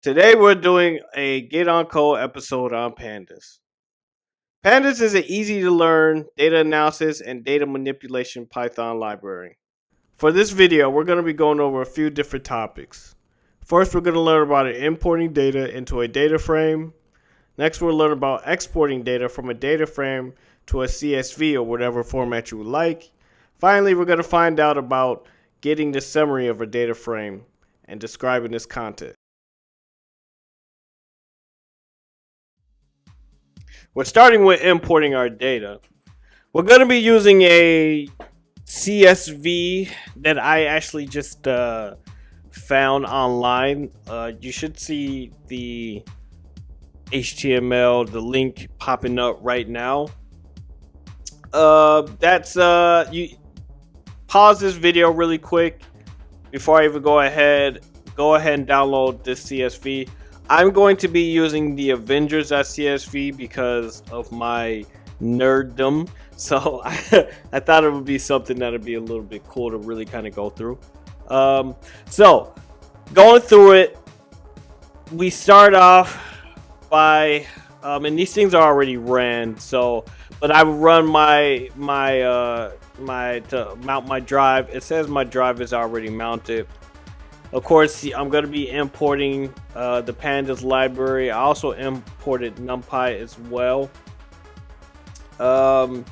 Today we're doing a Get on Code episode on Pandas. Pandas is an easy to learn data analysis and data manipulation Python library. For this video, we're going to be going over a few different topics. First, we're going to learn about importing data into a data frame. Next, we'll learn about exporting data from a data frame to a CSV or whatever format you would like. Finally, we're going to find out about getting the summary of a data frame and describing its content. We're starting with importing our data. We're going to be using a CSV that I actually just found online. You should see the HTML, the link popping up right now. You pause this video really quick before I even go ahead and download this CSV. I'm going to be using the Avengers.csv because of my nerddom. So I thought it would be something that would be a little bit cool to really kind of go through. So going through it, we start off by, and these things are already ran. So, but I would run to mount my drive. It says my drive is already mounted. Of course, I'm going to be importing the Pandas library. I also imported NumPy as well. I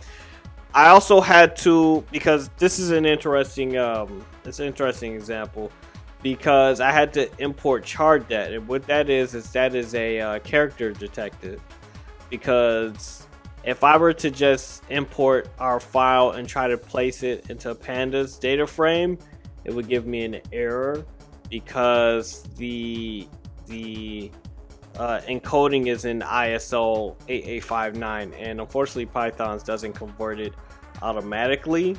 also had to, because this is an interesting example, because I had to import chart.dat, and what that is a character detective. Because if I were to just import our file and try to place it into a Pandas data frame, it would give me an error. Because the encoding is in ISO 8859, and unfortunately Python doesn't convert it automatically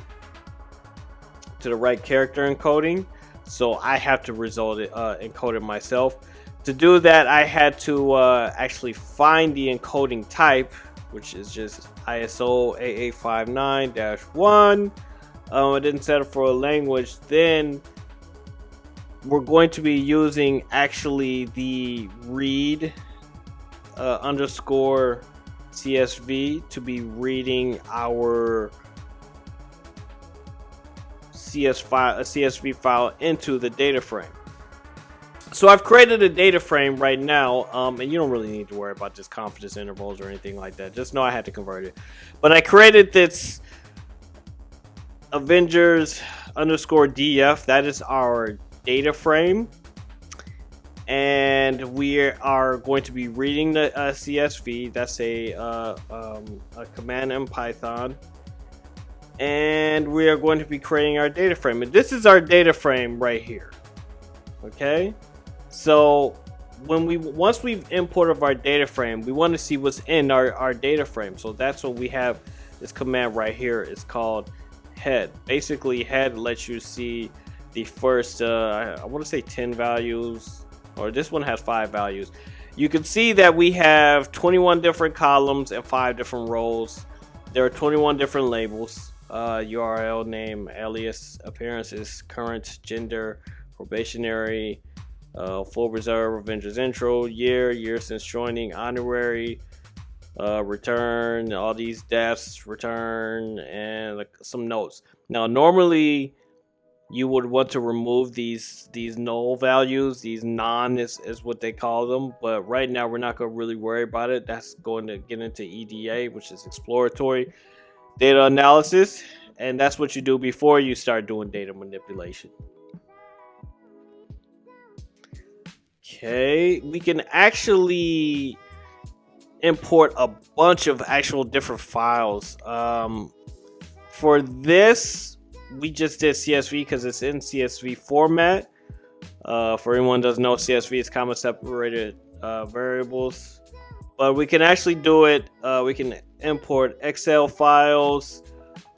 to the right character encoding, so I have to encode it myself. To do that, I had to actually find the encoding type, which is just ISO 8859-1. I didn't set it for a language. Then we're going to be using actually the read underscore CSV to be reading our CSV file into the data frame. So I've created a data frame right now, and you don't really need to worry about just confidence intervals or anything like that. Just know I had to convert it. But I created this Avengers underscore DF. That is our data frame, and we are going to be reading the CSV. That's a command in Python, and we are going to be creating our data frame. And this is our data frame right here. Okay, so once we've imported our data frame, we want to see what's in our data frame. So that's what we have. This command right here is called head. Basically, head lets you see the first I want to say 10 values, or this one has 5 values. You can see that we have 21 different columns and 5 different rows. There are 21 different labels: URL, name, alias, appearances, current, gender, probationary, full reserve, Avengers intro, year since joining, honorary, return, all these deaths, return, and some notes. Now normally you would want to remove these null values. These non is what they call them, but right now we're not going to really worry about it. That's going to get into EDA, which is exploratory data analysis, and that's what you do before you start doing data manipulation. Okay, we can actually import a bunch of actual different files. For this, we just did CSV because it's in CSV format. For anyone who doesn't know, CSV is comma separated variables. But we can actually do it. We can import Excel files,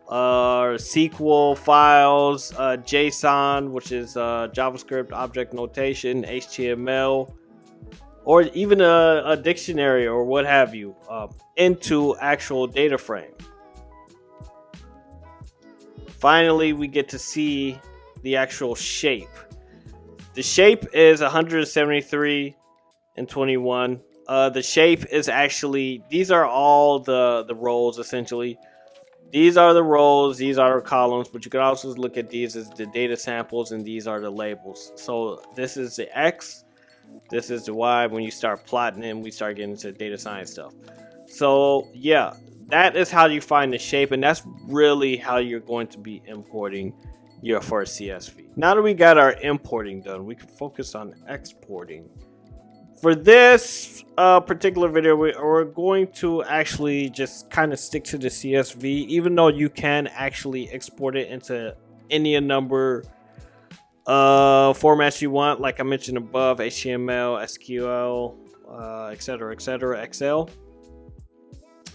SQL files, JSON, which is JavaScript object notation, HTML, or even a dictionary or what have you, into actual data frame. Finally, we get to see the actual shape. The shape is 173 and 21. The shape is actually, these are all the rows essentially. These are the rows, these are the columns, but you can also look at these as the data samples, and these are the labels. So this is the X, this is the Y. When you start plotting it, we start getting into data science stuff. So yeah, that is how you find the shape, and that's really how you're going to be importing your first CSV. Now that we got our importing done, we can focus on exporting. For this particular video, we're going to actually just kind of stick to the CSV, even though you can actually export it into any number formats you want, like I mentioned above: HTML, SQL, etc., Excel.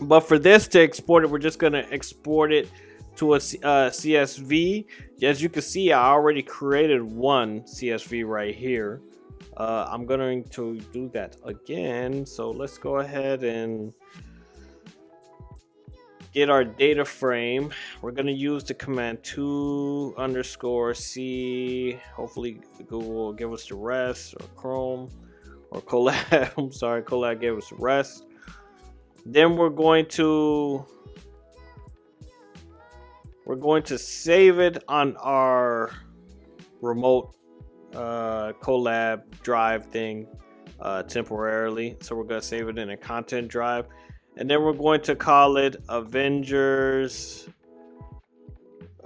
But for this to export it, we're just going to export it to a CSV. As you can see, I already created one CSV right here. I'm going to do that again. So let's go ahead and get our data frame. We're going to use the command _c. Hopefully Google will give us the rest, or Chrome, or Colab. I'm sorry, Colab gave us the rest. Then we're going to save it on our remote Colab drive thing temporarily. So we're going to save it in a content drive, and then we're going to call it Avengers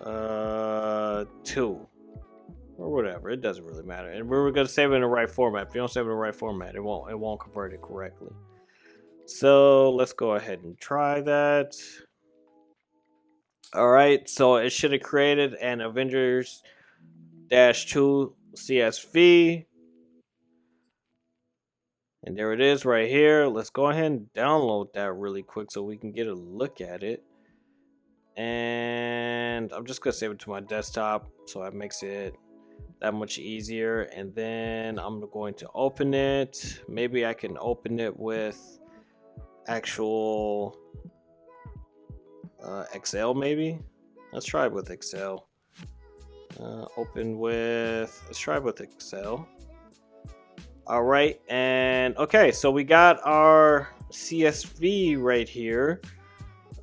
2 or whatever. It doesn't really matter, and we're going to save it in the right format. If you don't save it in the right format, it won't convert it correctly. So let's go ahead and try that. All right, so it should have created an Avengers -2 CSV, and there it is right here. Let's go ahead and download that really quick so we can get a look at it. And I'm just gonna save it to my desktop, so that makes it that much easier. And then I'm going to open it. Maybe I can open it with actual Excel. Maybe let's try it with Excel. Let's try with Excel. All right, and okay, so we got our CSV right here.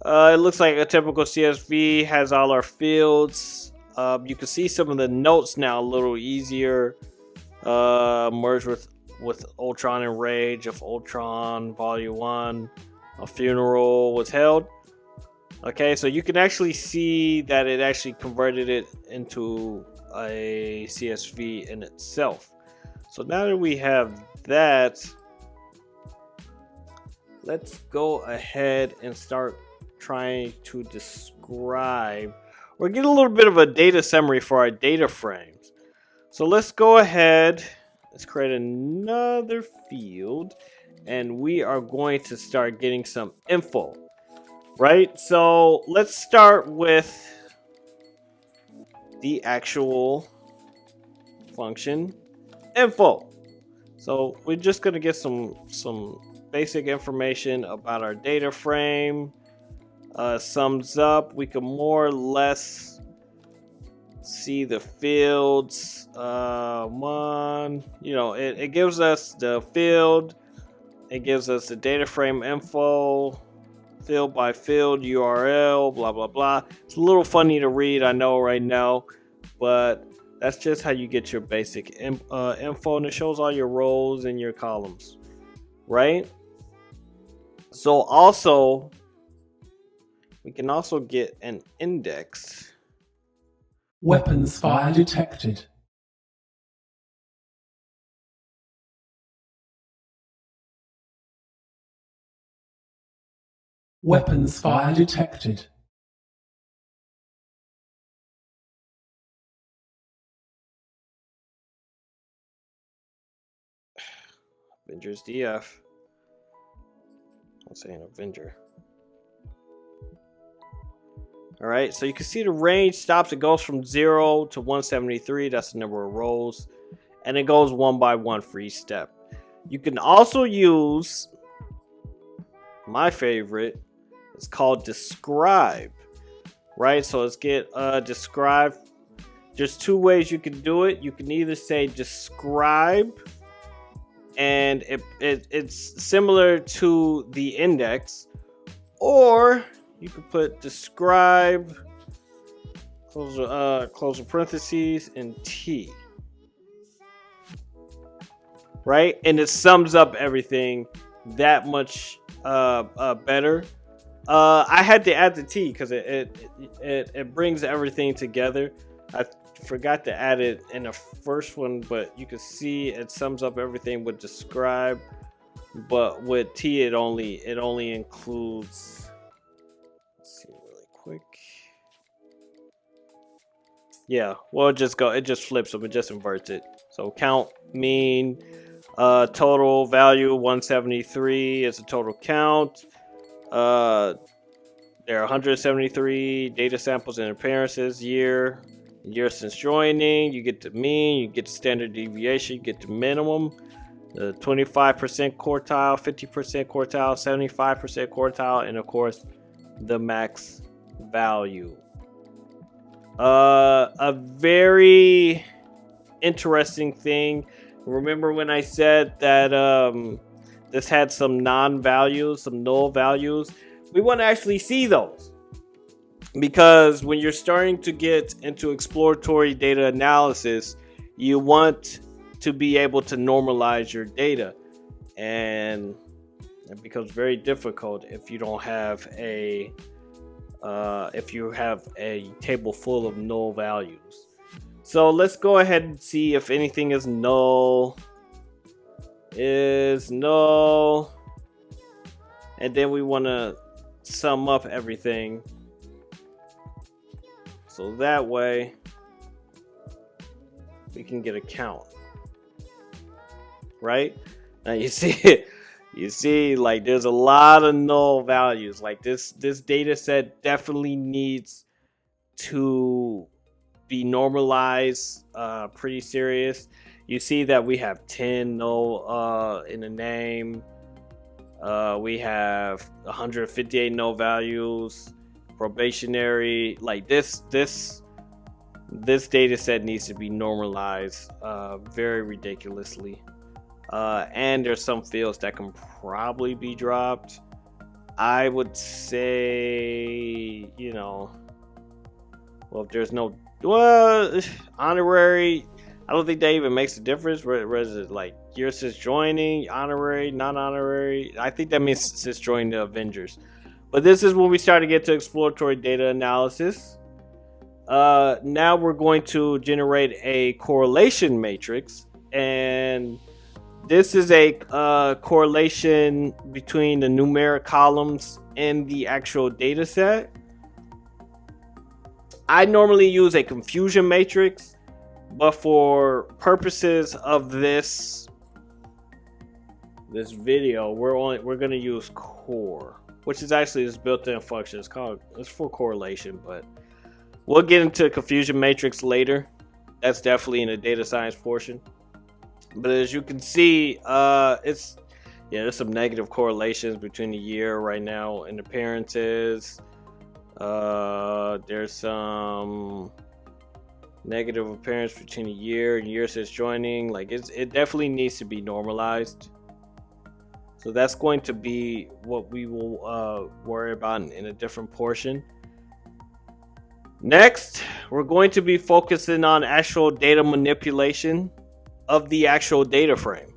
It looks like a typical CSV, has all our fields. You can see some of the notes now a little easier. Merged with Ultron and Rage of Ultron, Volume 1. A funeral was held. Okay, so you can actually see that it actually converted it into a CSV in itself. So now that we have that, let's go ahead and start trying to describe or get a little bit of a data summary for our data frames. So let's go ahead, let's create another field, and we are going to start getting some info. Right, so let's start with the actual function info. So we're just going to get some basic information about our data frame. Sums up, we can more or less see the fields. It gives us the field, it gives us the data frame info, field by field URL, blah blah blah. It's a little funny to read, I know right now, but that's just how you get your basic info, and it shows all your rows and your columns, right? So also, we can also get an index. Weapons fire detected. Weapons fire detected. Avengers DF. I'm saying Avenger. All right, so you can see the range stops. It goes from 0 to 173. That's the number of rows, and it goes one by one for each step. You can also use my favorite. It's called describe. Right, so let's get describe. There's two ways you can do it. You can either say describe and it's similar to the index, or you could put describe close parentheses and T, right? And it sums up everything that much better. I had to add the T because it brings everything together. I forgot to add it in the first one, but you can see it sums up everything with describe. But with T, it only includes. Let's see really quick. Yeah, well, it just flips them. It just inverts it. So count, mean, total value 173 is a total count. There are 173 data samples and appearances, year since joining. You get the mean, you get the standard deviation, you get the minimum, the 25% quartile, 50% quartile, 75% quartile, and of course the max value. A very interesting thing. Remember when I said that this had some non-values, some null values? We want to actually see those, because when you're starting to get into exploratory data analysis, you want to be able to normalize your data, and it becomes very difficult if you don't have a table full of null values. So let's go ahead and see if anything is null. And then we want to sum up everything, so that way we can get a count, right? Now you see like there's a lot of null values. Like this data set definitely needs to be normalized pretty serious. You see that we have 10 null in the name. We have 158 null values. Probationary, like this data set needs to be normalized very ridiculously. And there's some fields that can probably be dropped. I would say, well, if there's no honorary, I don't think that even makes a difference. Where is it like year since joining, honorary, non-honorary? I think that means since joining the Avengers. But this is when we start to get to exploratory data analysis. Now we're going to generate a correlation matrix, and this is a correlation between the numeric columns and the actual data set. I normally use a confusion matrix, but for purposes of this video, we're going to use core, which is actually this built-in function. It's for correlation, but we'll get into confusion matrix later. That's definitely in the data science portion. But as you can see, there's some negative correlations between the year right now and appearances. There's some negative appearance between a year and year since joining. Like it definitely needs to be normalized. So that's going to be what we will worry about in a different portion. Next, we're going to be focusing on actual data manipulation of the actual data frame.